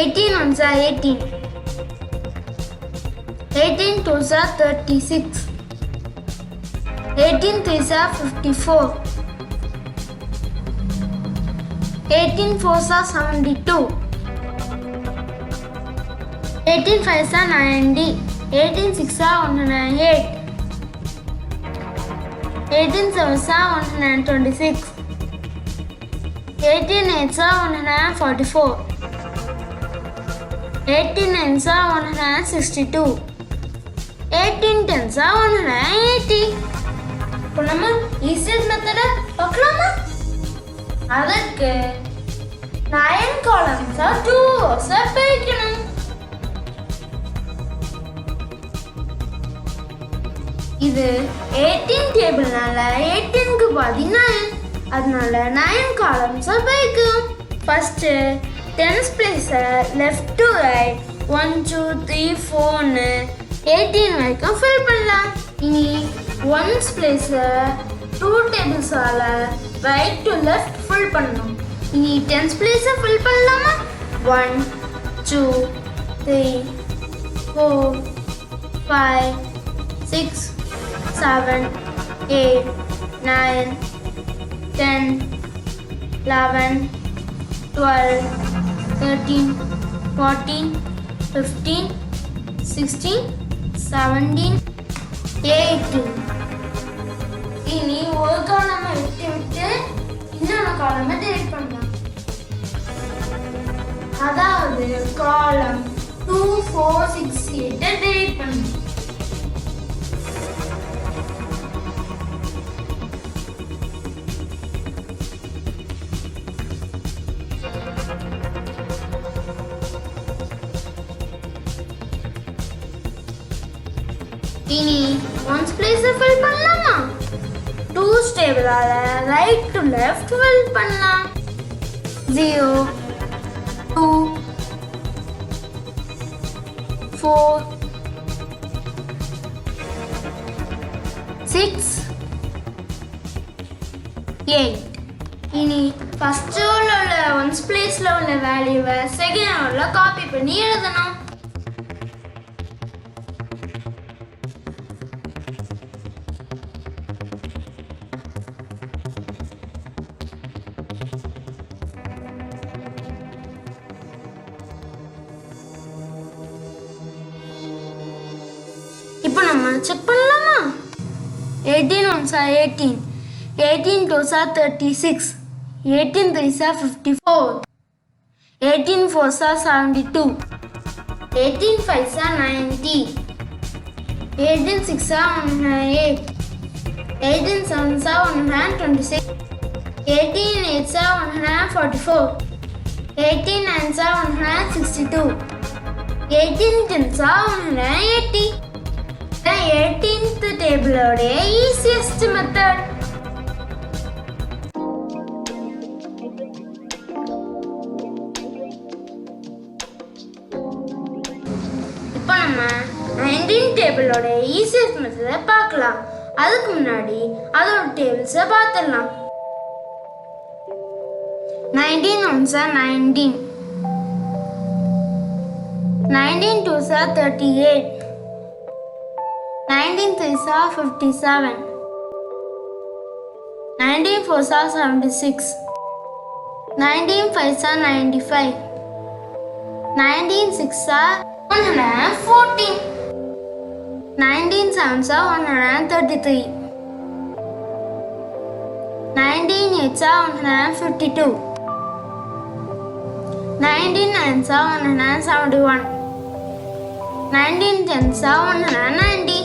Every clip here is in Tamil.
18 ones are 18. 18 twos are 36. 18 threes are 54. 18 fours are 72. 18 fives are 90. 18 sixes are 108. 18 sevens are 126. 18 eights are 144. 18 nines are 162. 18 tens are 180. இப்போ நம்ம ஈஸியஸ்ட் மெத்தடை பார்க்கலாமா? அதற்கு 9 columns 2 rows பிரிக்கணும். இது 18 டேபிள்னால 18க்கு பாதி 9, அதனால 9 columns பிரிக்கும். First tens place left to right 1 2 3 4 18 வரைக்கும் ஃபில் பண்ணலாம். இனி ones place 2 tables right to left fill பண்ணணும். இனி tens place ஃபில் பண்ணலாமா? 1 2 3 4 5 6 7 8 9 10 11 12 13 14 15 16 17 18. இனி ஒரு காலமை விட்டு இன்னொரு காலமை டெலிட் பண்ணலாம். அதாவது காலம் 2 4 6 8 டெலிட் பண்ணலாம். இனி ஒன்ஸ் பிளேஸ் ஃபில் பண்ணலாமா? 2 டேபிளால ரைட் டு லெஃப்ட் ஃபில் பண்ணலாம். 0 2 4 6 8. இனி ஃபர்ஸ்ட் ரோல உள்ள ஒன்ஸ் பிளேஸ்ல உள்ள வேல்யூவை செகண்ட் ரோல காப்பி பண்ணி எழுதணும். இப்போ நம்ம செக் பண்ணலாமா? 18 ones are 18. 18 twos are 36. 18 threes are 54. 18 fours are 72. 18 fives are 90. 18 sixes are 108. 18 sevens are 126. 18 eights are 144. 18 nines are 162. 18 tens are 180. 18th டேபிளோட ஈஸியஸ்ட் மெத்தட். இப்போ நம்ம 19 டேபிளோட ஈஸியஸ்ட் மெத்தடை பார்க்கலாம். அதுக்கு முன்னாடி அதோட டேபிள்ஸை பார்த்துடலாம். 19 ones are 19. 19 twos are 38. 19 threes are 57. 19 fours are 76. 19 fives are 95. 19 sixes are 114. 19 sevens are 133. 19 eights are 152. 19 nines are 171. 19 tens are 190.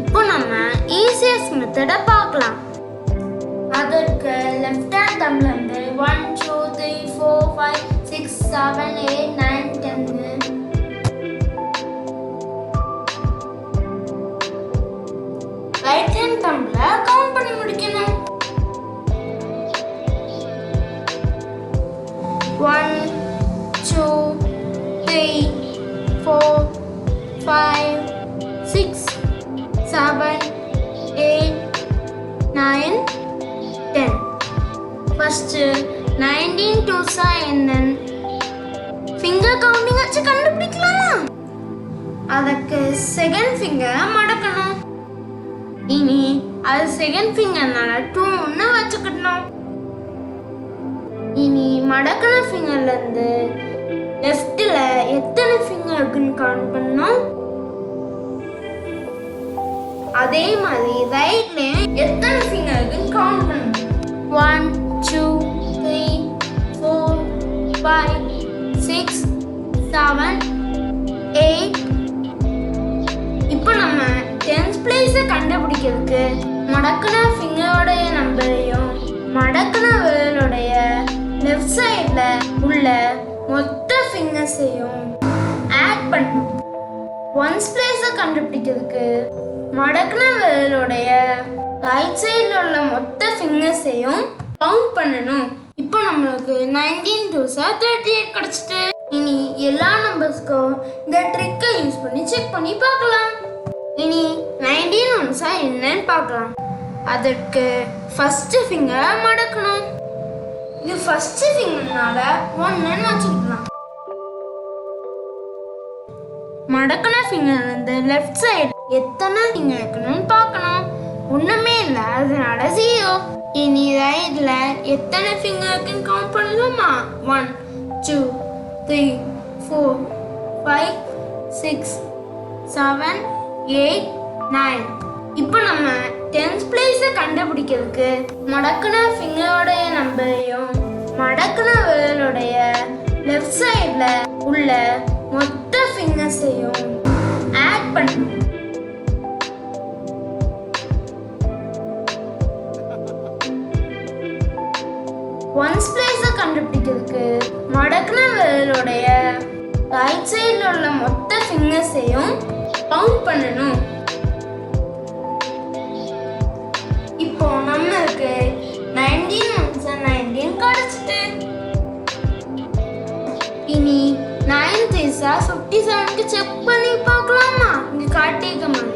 இப்போ நம்ம ஈஸியஸ்ட் மெத்தடை பார்க்கலாம். அதற்கு லெஃப்ட் ஹேண்ட் தம்ப்ல இருந்து 1 2 3 4 5 6 7 8 9 10 ரைட் ஹேண்ட் தம்ப்ல கவுண்ட் பண்ணி முடிக்கணும். 1 2 3 4 5 6 7 8 9 10. First 19 twos are and then finger counting வச்சு கண்டுபிடிக்கலாமா? அதுக்கு செகண்ட் ஃபிங்கரை மடக்கணும். இனி அது செகண்ட் ஃபிங்கர்னால 2ன்னு வச்சுக்கணும். இனி மடக்கின ஃபிங்கர்ல இருந்து லெஃப்ட்ல எத்தனை ஃபிங்கர் இருக்குன்னு கவுண்ட் பண்ணணும். அதே மாதிரி ரைட்லயும் எத்தனை ஃபிங்கர் இருக்குன்னு கவுண்ட் பண்ணணும். 1 2 3 4 5 6 7 8. இப்போ நம்ம 10th பிளேஸை கண்டுபிடிக்கிறதுக்கு மடக்கின ஃபிங்கரோட நம்பரையும் மடக்கின விரலுடைய லெஃப்ட் சைட்ல உள்ள மொத்த ஃபிங்கர்ஸையும் ஆட் பண்ணணும். 1st பிளேஸை கண்டுபிடிக்கிறதுக்கு மடக்கின விரலுடைய ரைட் சைட்ல உள்ள மொத்த ஃபிங்கர்ஸையும் கவுண்ட் பண்ணணும். இப்போ நம்மளுக்கு 19 2s 38 கிடைச்சிட்டு. இனி எல்லா நம்பர்ஸ்க்கும் இந்த ட்ரிக்கை யூஸ் பண்ணி செக் பண்ணி பார்க்கலாம். இனி 19 1s என்னன்னு பார்க்கலாம். அதற்கு ஃபர்ஸ்ட் ஃபிங்கரை மடக்கணும். இது ஃபர்ஸ்ட் ஃபிங்கர்னால 1ன்னு வச்சுக்கலாம். மடக்கின ஃபிங்கர்ல இருந்து லெஃப்ட் சைடு எத்தனை ஃபிங்கர் இருக்குன்னு பார்க்கணும். ஒண்ணுமே இல்லை, அதனால 0. இனி ரைட்ல எத்தனை ஃபிங்கர் இருக்குன்னு கவுண்ட் பண்ணலாமா? 1 2 3 4 5 6 7 8 9. இப்போ நம்ம 10th பிளேஸை கண்டுபிடிக்கிறதுக்கு மடக்கின ஃபிங்கரோட நம்பரையும் மடக்கின விரலுடைய லெஃப்ட் சைட்ல உள்ள மொத்த ஃபிங்கர்ஸையும் ஆட் பண்ணணும். ஒன்ஸ் பிளேஸை கண்டுபிடிக்கிறதுக்கு மடக்கின விரலுடைய ரைட் சைட்ல உள்ள மொத்த ஃபிங்கர்ஸையும் கவுண்ட் பண்ணணும். இப்போ நம்மளுக்கு 19 1s 19 கிடைச்சிட்டு. இனி 9 3s 57க்கு செக் பண்ணி பார்க்கலாமா? இங்க காட்டியிருக்க மாதிரி.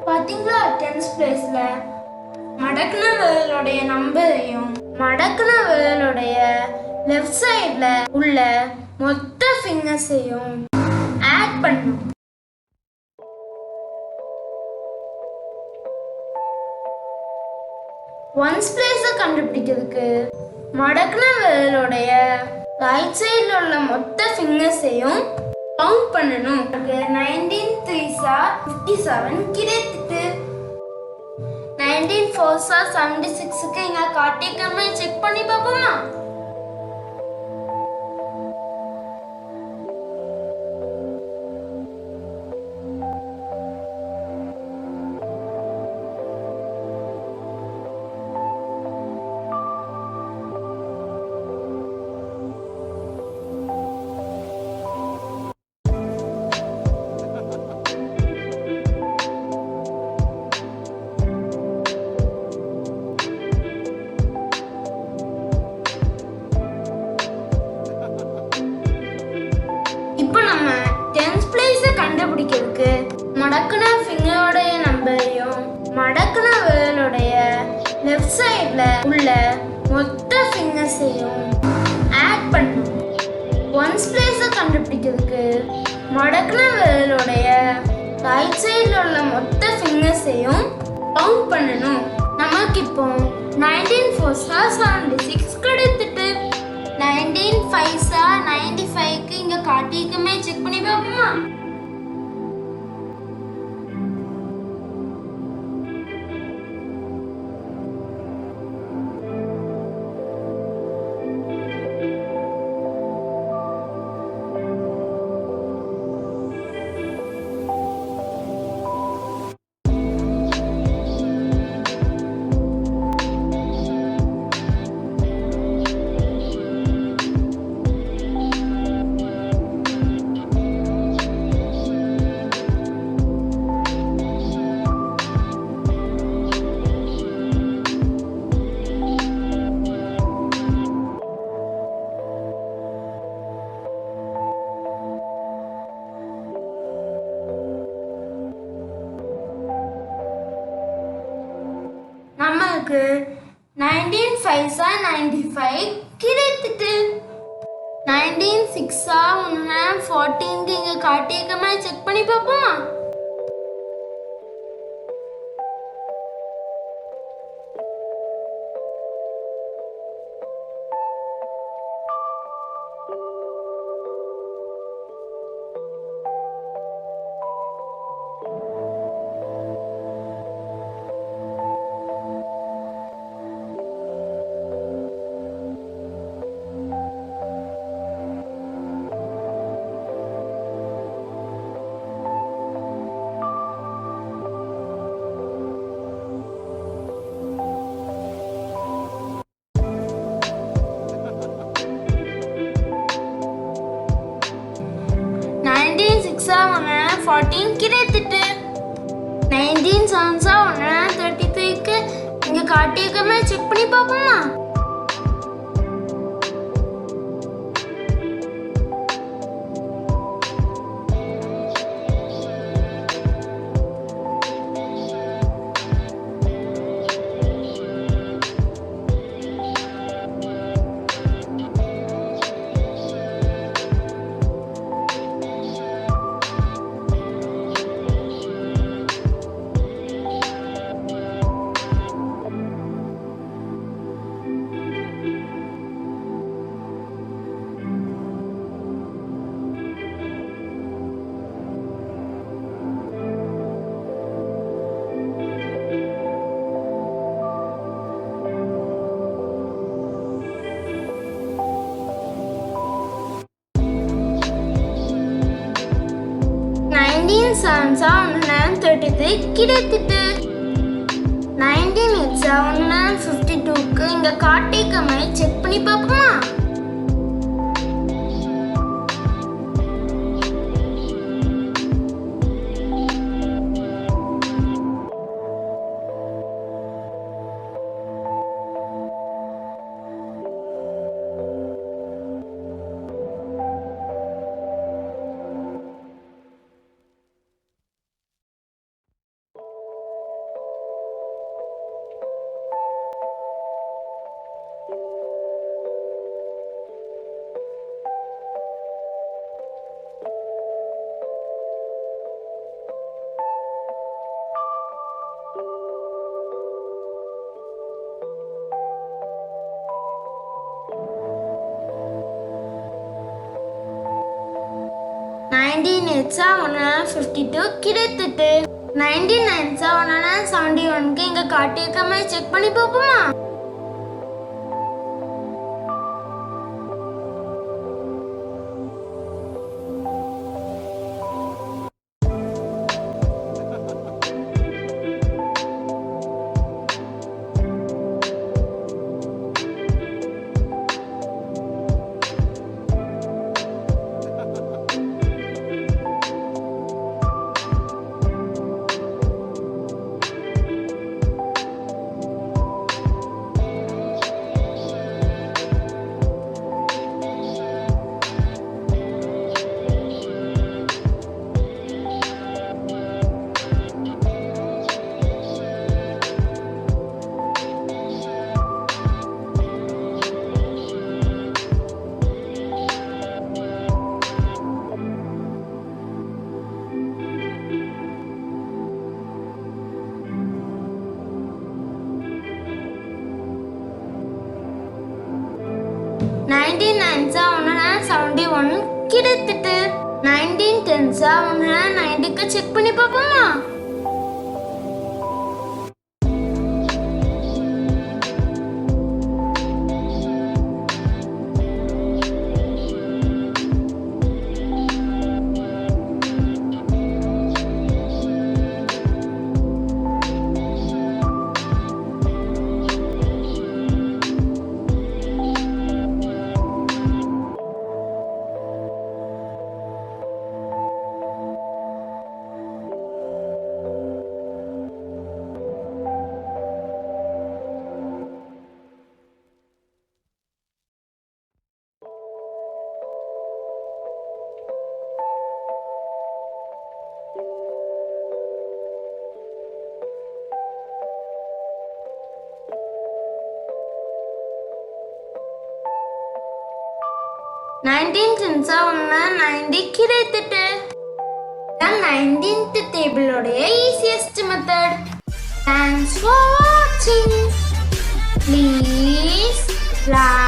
பாத்தீங்களா? 10th பிளேஸ்ல மடக்கின விரலுடைய நம்பரையும் மடக்கின விரலுடைய லெஃப்ட் சைட்ல உள்ள மொத்த ஃபிங்கர்ஸையும் ஆட் பண்ணணும். ஒன்ஸ் பிளேஸை கண்டுபிடிக்கிறதுக்கு மடக்கின விரலுடைய ரைட் சைட்ல உள்ள மொத்த ஃபிங்கர்ஸையும் கவுண்ட் பண்ணணும். 19 3s 57 கிடைத்துட்டு. 19 4s 76க்கு இங்க காட்டிக்காம செக் பண்ணி பார்ப்போமா? கண்டுபிடிக்கிறதுக்கு மடக்கின ஃபிங்கரோட நம்பரையும் மடக்கின விரலுடைய லெஃப்ட் சைட்ல உள்ள மொத்த ஃபிங்கர்ஸையும் ஆட் பண்ணணும். ஒன்ஸ் பிளேஸை கண்டுபிடிக்கிறதுக்கு மடக்கின விரலுடைய ரைட் சைட்ல உள்ள மொத்த ஃபிங்கர்ஸையும் கவுண்ட் பண்ணணும். நமக்கு இப்போ 19 4s 76 கிடைத்துட்டு. 19 5s 95க்கு இங்க காட்டிக்குமே செக் பண்ணி பார்ப்போமா? எனக்கு 19 5s 95 கிடைத்துட்டு. 19 6 14 இங்க காட்டியிருக்க மாதிரி செக் பண்ணி பார்ப்போமா? ஒன்று 14 கிடைத்துட்டு. 19 7s 133க்கு இங்க காட்டியிருக்க மாதிரி செக் பண்ணி பார்ப்போமா? sevens 133 கிடைத்துட்டு. 19 8s 152க்கு இங்க காட்டியிருக்க மாதிரி செக் பண்ணி பார்ப்போமா? It's 152 கிடைத்துட்டு. 99 171க்கு இங்க காட்டியிருக்க மாதிரி செக் பண்ணி பார்ப்போமா? கிடைத்துட்டு. 19 10s 190க்கு செக் பண்ணி பார்ப்போமா? 19 டென்ஸா ஒன்று 90 கிடைத்துட்டு 19th டேபிளோடைய ஈஸியஸ்ட் மெத்தட். தேங்க்ஸ் ஃபார் வாட்சிங். Please like